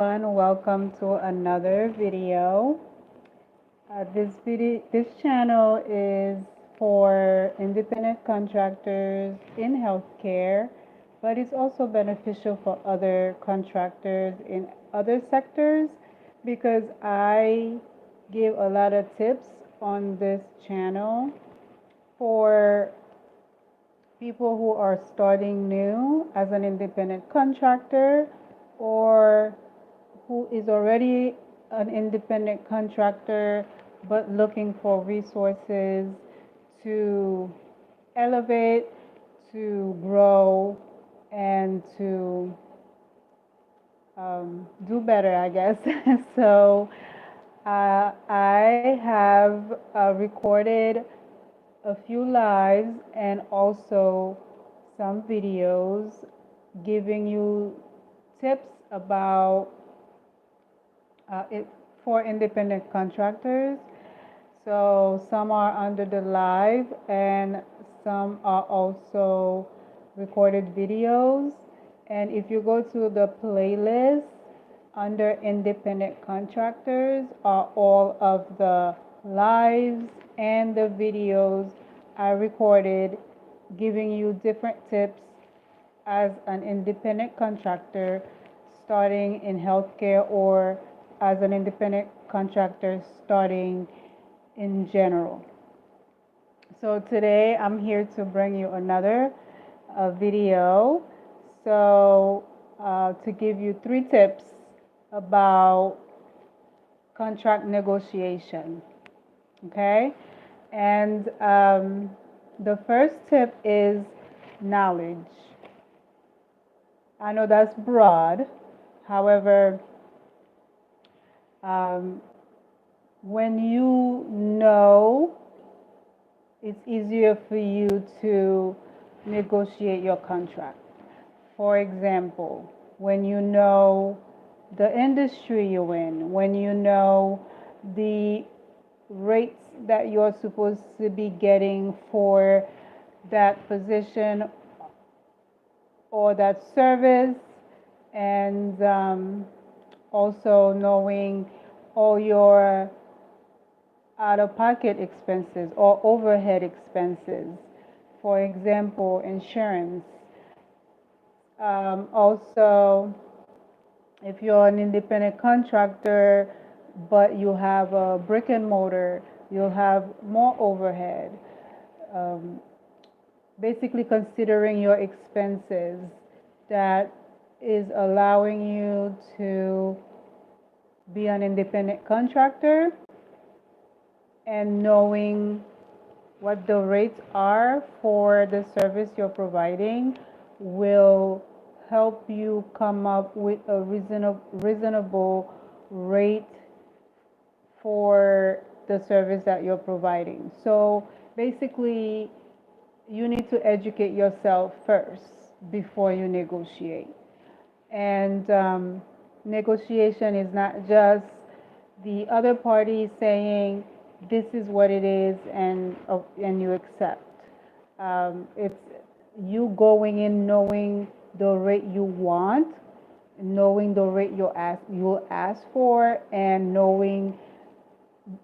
everyone, welcome to another video. This channel is for independent contractors in healthcare, but it's also beneficial for other contractors in other sectors because I give a lot of tips on this channel for people who are starting new as an independent contractor or who is already an independent contractor but looking for resources to elevate, to grow, and to do better, I guess. So I have recorded a few lives and also some videos giving you tips about it for independent contractors. So some are under the live and some are also recorded videos. And if you go to the playlist under independent contractors are all of the lives and the videos I recorded giving you different tips as an independent contractor starting in healthcare or as an independent contractor starting in general. So today I'm here to bring you another video. So to give you 3 tips about contract negotiation. Okay, and the first tip is knowledge. I know that's broad, however, when you know, it's easier for you to negotiate your contract. For example, when you know the industry you're in, when you know the rates that you're supposed to be getting for that position or that service, and also knowing all your out-of-pocket expenses or overhead expenses, for example, insurance. Also, if you're an independent contractor but you have a brick and mortar, you'll have more overhead. Basically considering your expenses, that is allowing you to be an independent contractor and knowing what the rates are for the service you're providing will help you come up with a reasonable rate for the service that you're providing. So basically, you need to educate yourself first before you negotiate. And negotiation is not just the other party saying this is what it is and you accept. It's you going in knowing the rate you want, knowing the rate you'll ask for, and knowing,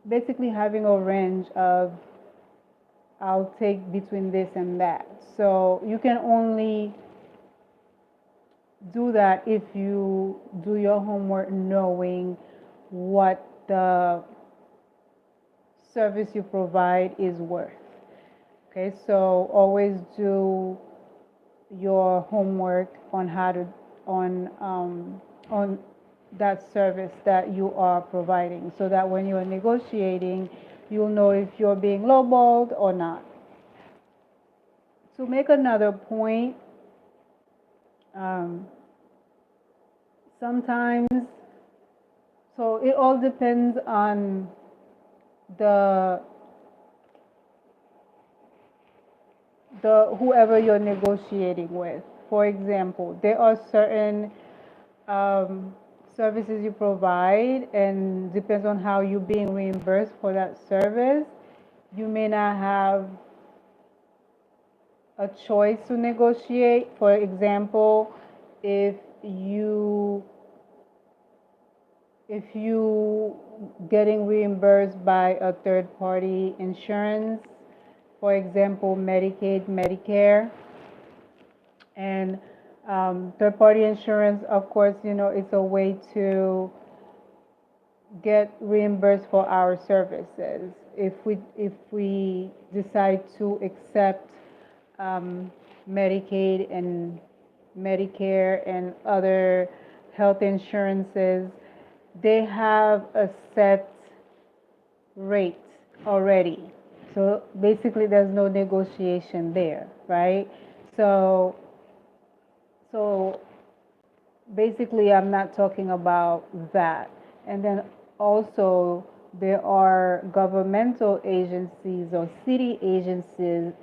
basically having a range of I'll take between this and that. So you can only do that if you do your homework knowing what the service you provide is worth. Okay, so always do your homework on how to on that service that you are providing, so that when you're negotiating, you'll know if you're being lowballed or not. To make another point, sometimes, so it all depends on the whoever you're negotiating with. For example, there are certain services you provide, and depends on how you're being reimbursed for that service, you may not have a choice to negotiate. For example, if you if you getting reimbursed by a third party insurance, for example, Medicaid, Medicare, and third party insurance, of course, it's a way to get reimbursed for our services. If we decide to accept Medicaid and Medicare and other health insurances, they have a set rate already. So basically, there's no negotiation there, right? So, so basically, I'm not talking about that. And then also, there are governmental agencies or city agencies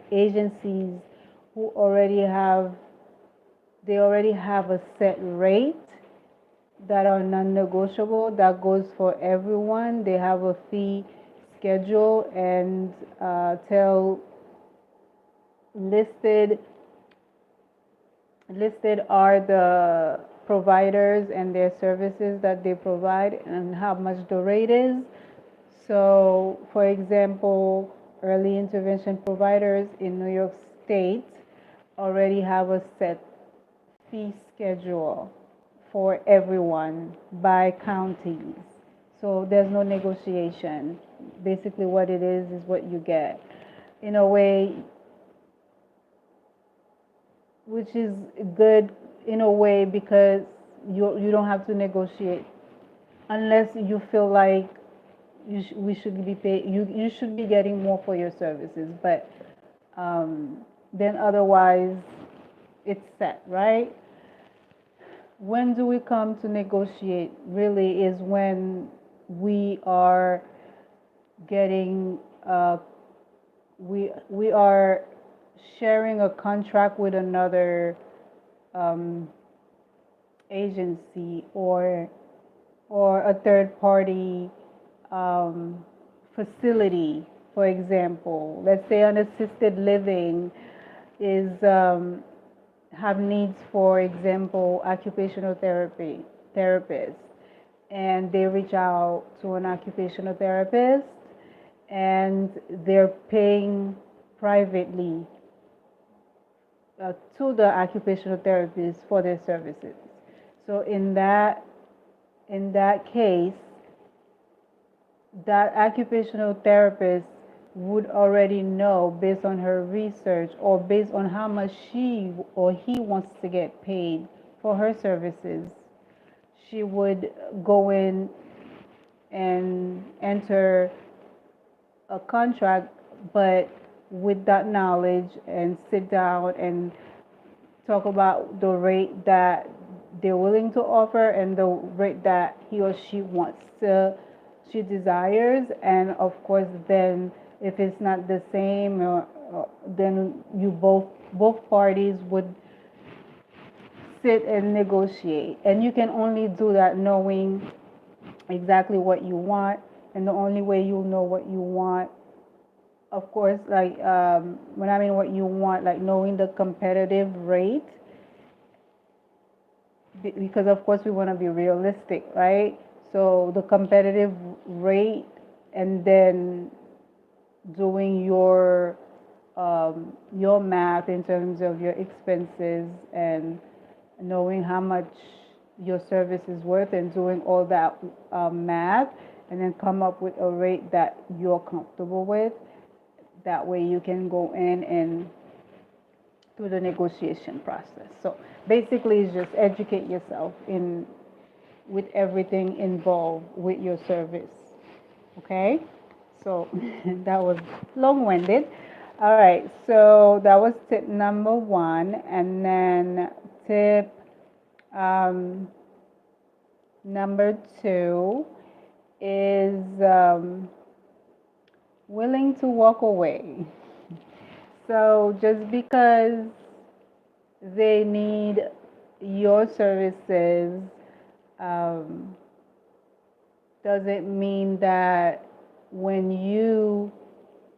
who already have a set rate that are non-negotiable, that goes for everyone. They have a fee schedule and tell listed are the providers and their services that they provide and how much the rate is. So, for example, early intervention providers in New York State already have a set fee schedule for everyone by counties. So there's no negotiation. Basically, what it is what you get. In a way, which is good in a way because you don't have to negotiate unless you feel like we should be paid. You should be getting more for your services, but then otherwise it's set, right? When do we come to negotiate? Really, is when we are getting we are sharing a contract with another agency or a third party facility. For example, let's say an assisted living is have needs, for example, occupational therapist, and they reach out to an occupational therapist and they're paying privately to the occupational therapist for their services. So in that case, that occupational therapist would already know, based on her research or based on how much she or he wants to get paid for her services, she would go in and enter a contract, but with that knowledge, and sit down and talk about the rate that they're willing to offer and the rate that he or she desires. And of course, then if it's not the same, then you both parties would sit and negotiate. And you can only do that knowing exactly what you want, and the only way you'll know what you want, of course, like when I mean what you want, like knowing the competitive rate, because of course we want to be realistic, right? So the competitive rate, and then doing your math in terms of your expenses and knowing how much your service is worth, and doing all that math, and then come up with a rate that you're comfortable with. That way you can go in and do the negotiation process. So basically, it's just educate yourself with everything involved with your service. Okay? So that was long-winded. All right, so that was tip number 1. And then tip number 2 is willing to walk away. So just because they need your services doesn't mean that when you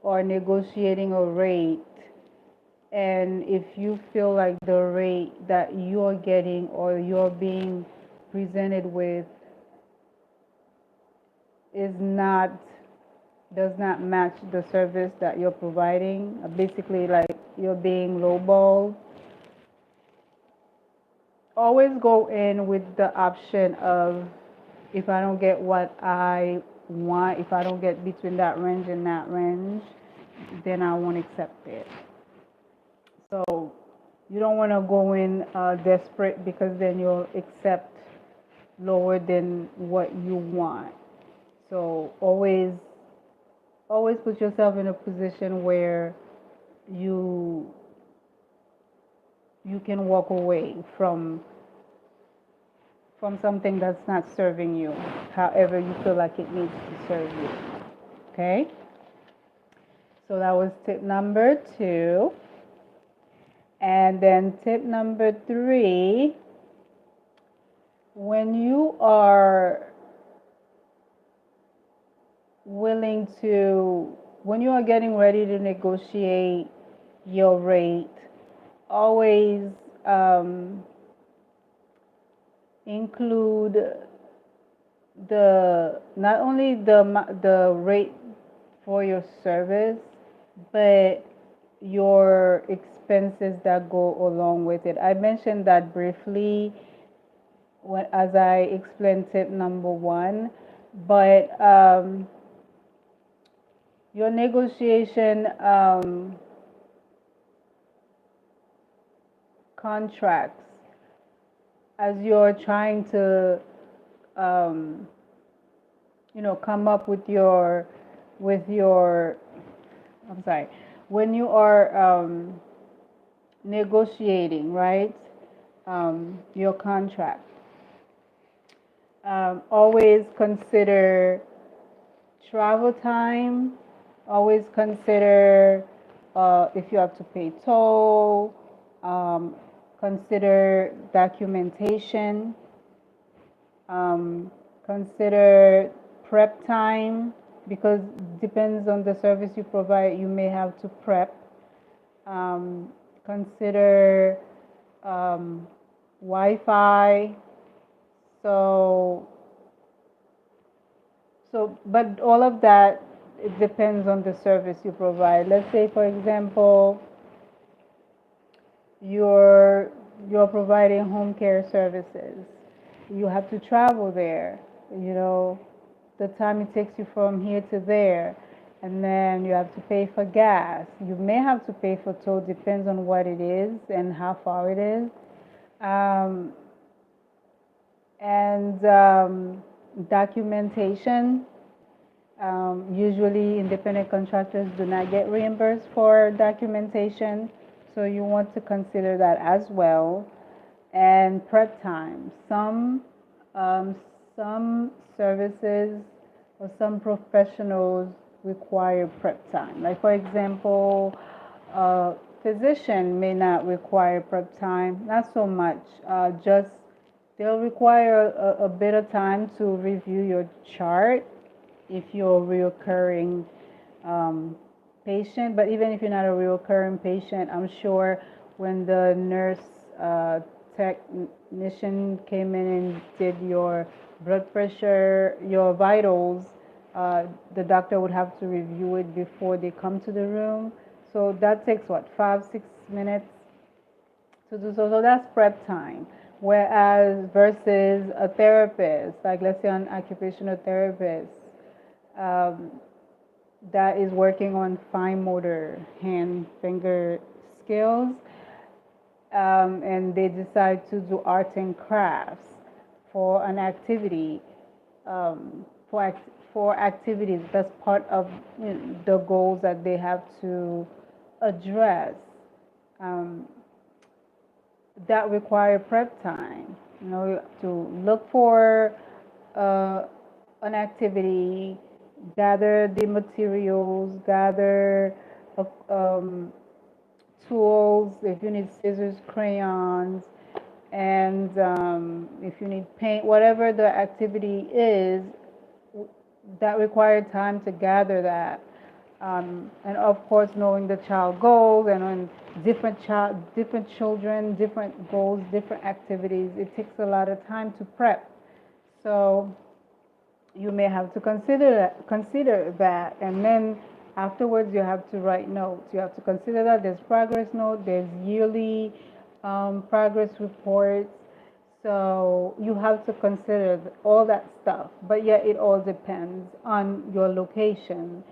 are negotiating a rate, and if you feel like the rate that you're getting or you're being presented with is not does not match the service that you're providing, basically like you're being lowballed, always go in with the option of, if I don't get what I want, if I don't get between that range and that range, then I won't accept it. So you don't want to go in desperate, because then you'll accept lower than what you want. So always put yourself in a position where you can walk away from something that's not serving you, however you feel like it needs to serve you. Okay? So that was tip number 2. And then tip number 3, when you are getting ready to negotiate your rate, always include not only the rate for your service, but your expenses that go along with it. I mentioned that briefly as I explained tip number 1, but your negotiation contracts, as you're trying to come up with your I'm sorry, when you are negotiating, right, your contract, always consider travel time, always consider if you have to pay toll, consider documentation, consider prep time, because depends on the service you provide, you may have to prep. Consider Wi-Fi. But all of that, it depends on the service you provide. Let's say, for example, you're providing home care services. You have to travel there, the time it takes you from here to there, and then you have to pay for gas. You may have to pay for toll, depends on what it is and how far it is. Documentation. Usually independent contractors do not get reimbursed for documentation, so you want to consider that as well. And prep time. Some services or some professionals require prep time. Like, for example, a physician may not require prep time, not so much. Just they'll require a bit of time to review your chart if you're a reoccurring patient. But even if you're not a reoccurring patient, I'm sure when the nurse technician came in and did your blood pressure, your vitals, the doctor would have to review it before they come to the room. So that takes 5-6 minutes to do so. So that's prep time. Whereas versus a therapist, like let's say an occupational therapist, that is working on fine motor, hand, finger skills, and they decide to do arts and crafts for an activity, for activities. That's part of the goals that they have to address. That require prep time, to look for an activity, gather the materials, gather tools, if you need scissors, crayons, and if you need paint, whatever the activity is, that required time to gather that. And of course, knowing the child goals, and on different children, different goals, different activities, it takes a lot of time to prep. So you may have to consider that, and then afterwards you have to write notes. You have to consider that there's progress note, there's yearly progress reports. So you have to consider all that stuff. But yet it all depends on your location,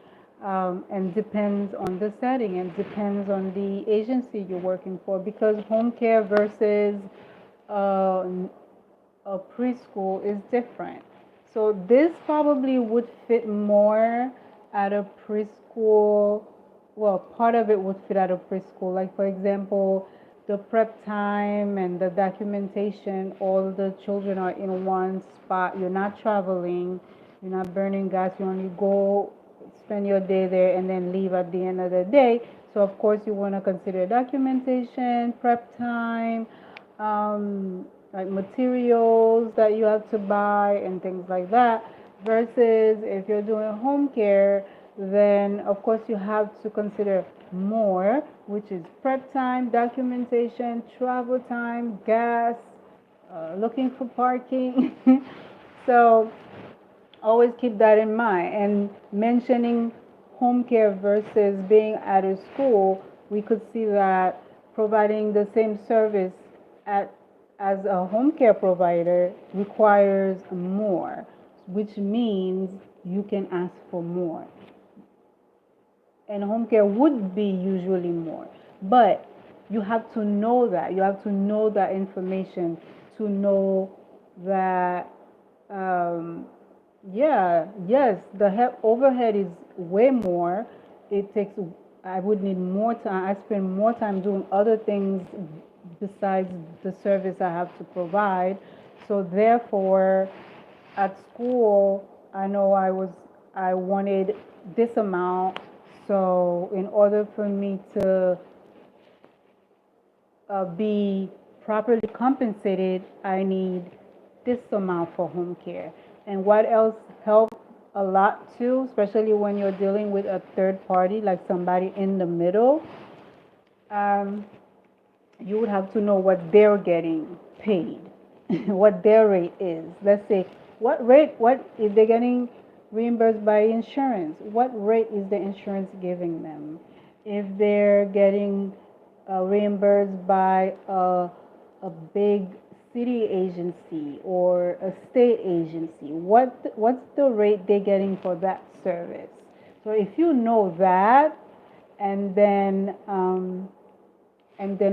and depends on the setting, and depends on the agency you're working for, because home care versus uh, a preschool is different. So this probably would fit more at a preschool. Well, part of it would fit at a preschool. Like, for example, the prep time and the documentation, all the children are in one spot. You're not traveling, you're not burning gas. You only go spend your day there and then leave at the end of the day. So, of course, you want to consider documentation, prep time, like materials that you have to buy and things like that. Versus if you're doing home care, then of course you have to consider more, which is prep time, documentation, travel time, gas, looking for parking. So always keep that in mind. And mentioning home care versus being at a school, we could see that providing the same service at as a home care provider requires more, which means you can ask for more. And home care would be usually more. But you have to know that. You have to know that information to know that, um, yeah, yes, the overhead is way more. It takes, I would need more time. I spend more time doing other things besides the service I have to provide. So therefore, at school, I know I wanted this amount. So in order for me to be properly compensated, I need this amount for home care. And what else helps a lot too, especially when you're dealing with a third party, like somebody in the middle, um, you would have to know what they're getting paid, what their rate is. Let's say, what if they're getting reimbursed by insurance? What rate is the insurance giving them? If they're getting reimbursed by a big city agency or a state agency, what's the rate they're getting for that service? So if you know that, and then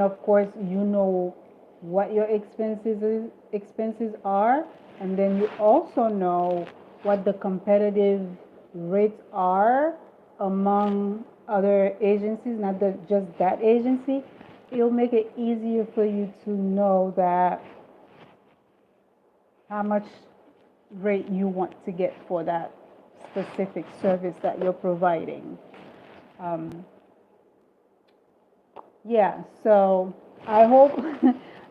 of course you know what your expenses are, and then you also know what the competitive rates are among other agencies, not just that agency. It'll make it easier for you to know that how much rate you want to get for that specific service that you're providing. Um, Yeah, so I hope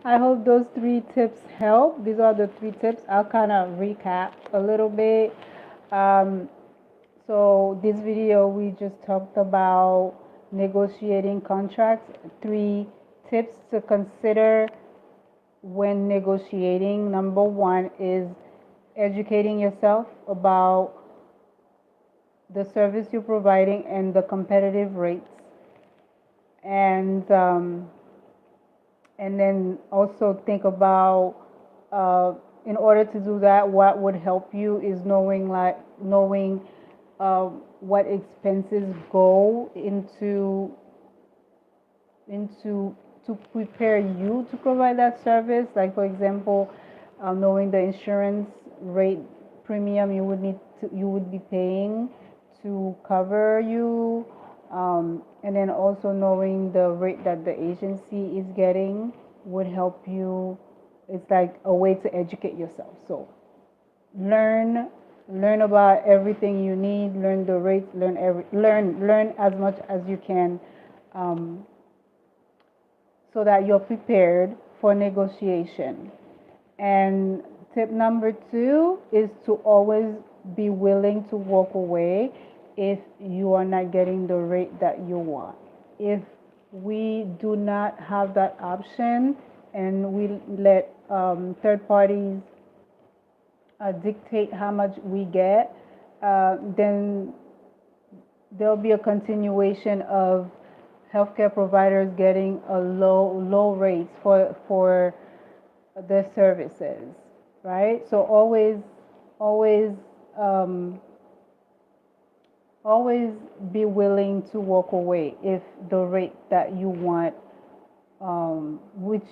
I hope those three tips help. These are the three tips. I'll kind of recap a little bit. Um, so this video we just talked about negotiating contracts, three tips to consider when negotiating. Number one is educating yourself about the service you're providing and the competitive rates. And then also think about, in order to do that, what would help you is knowing what expenses go into to prepare you to provide that service. Like, for example, knowing the insurance rate premium you would be paying to cover you, and then also knowing the rate that the agency is getting would help you. It's like a way to educate yourself. So learn about everything you need, learn the rates, learn as much as you can, um, so that you're prepared for negotiation. And tip number two is to always be willing to walk away if you are not getting the rate that you want. If we do not have that option and we let third parties dictate how much we get, then there'll be a continuation of healthcare providers getting a low rates for their services, right? So always um, always be willing to walk away if the rate that you want, which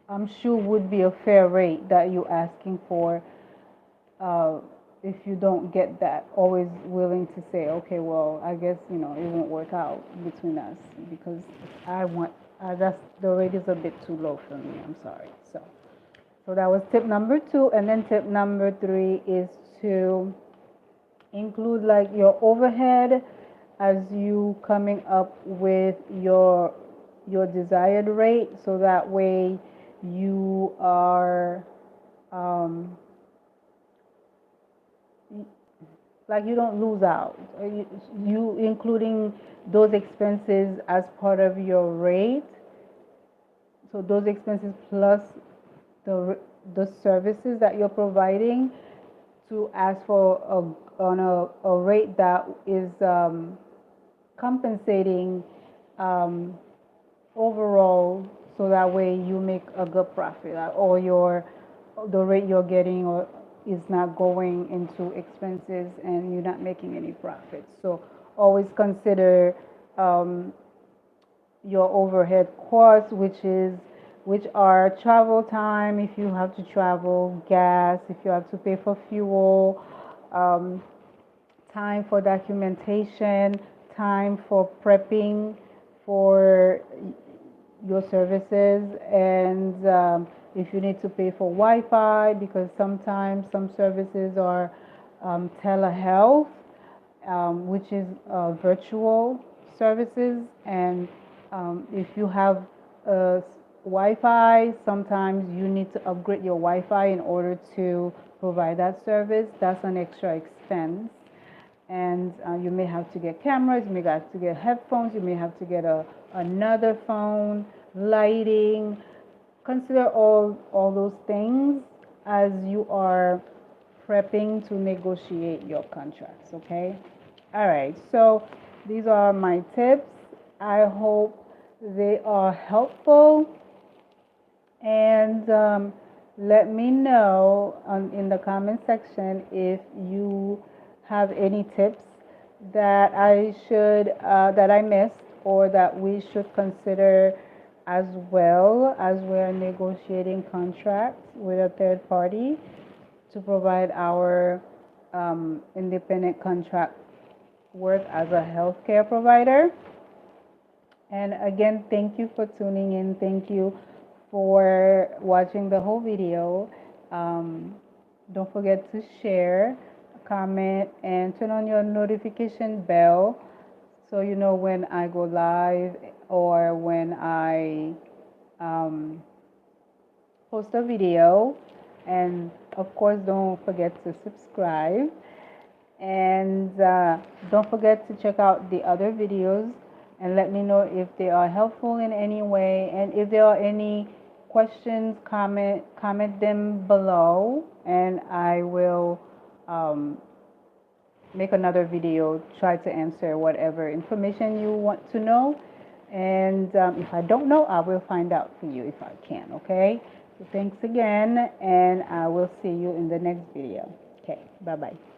I'm sure would be a fair rate that you're asking for. Uh, if you don't get that, always willing to say, okay, well, I guess it won't work out between us because that's the rate is a bit too low for me. I'm sorry. So that was tip number 2, and then tip number 3 is to include like your overhead as you coming up with your desired rate, so that way you are like you don't lose out. You including those expenses as part of your rate. So those expenses plus the services that you're providing, to ask for a rate that is compensating overall, so that way you make a good profit, or the rate you're getting or is not going into expenses and you're not making any profits. So always consider your overhead costs, which are travel time if you have to travel, gas if you have to pay for fuel, time for documentation, time for prepping for your services, and if you need to pay for Wi-Fi, because sometimes some services are telehealth, which is virtual services, and if you have Wi-Fi, sometimes you need to upgrade your Wi-Fi in order to provide that service. That's an extra expense. And you may have to get cameras, you may have to get headphones, you may have to get another phone, lighting. Consider all those things as you are prepping to negotiate your contracts, okay? All right, so these are my tips. I hope they are helpful. And let me know in the comment section if you have any tips that I missed, or that we should consider as well as we're negotiating contracts with a third party to provide our independent contract work as a healthcare provider. And again, thank you for tuning in. Thank you for watching the whole video. Don't forget to share, comment, and turn on your notification bell so you know when I go live or when I post a video. And of course, don't forget to subscribe, and don't forget to check out the other videos and let me know if they are helpful in any way. And if there are any questions, comment them below, and I will make another video, try to answer whatever information you want to know. And if I don't know, I will find out for you if I can, okay? So thanks again, and I will see you in the next video. Okay, bye-bye.